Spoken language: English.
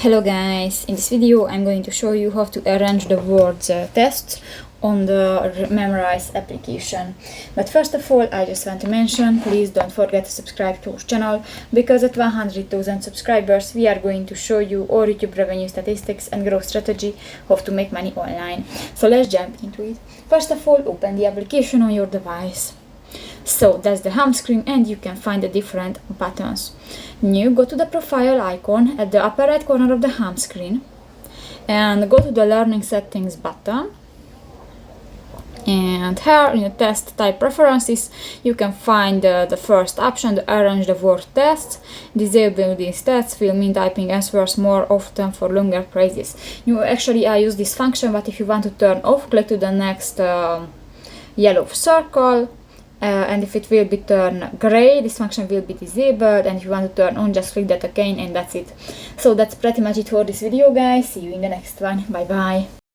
Hello guys, in this video I'm going to show you how to arrange the words tests on the Memrise application. But first of all, I just want to mention, please don't forget to subscribe to our channel, because at 100,000 subscribers we are going to show you all YouTube revenue statistics and growth strategy, how to make money online. So let's jump into it. First of all, open the application on your device. So that's the home screen, and you can find the different buttons. New, go to the profile icon at the upper right corner of the home screen and go to the learning settings button, and here in the test type preferences you can find the first option, the arrange the word tests. Disable these tests will mean typing answers more often for longer phrases. I use this function, but if you want to turn off, click to the next yellow circle. And if it will be turned gray, this function will be disabled, and if you want to turn on, just click that again, and that's it. So that's pretty much it for this video, guys. See you in the next one. Bye bye.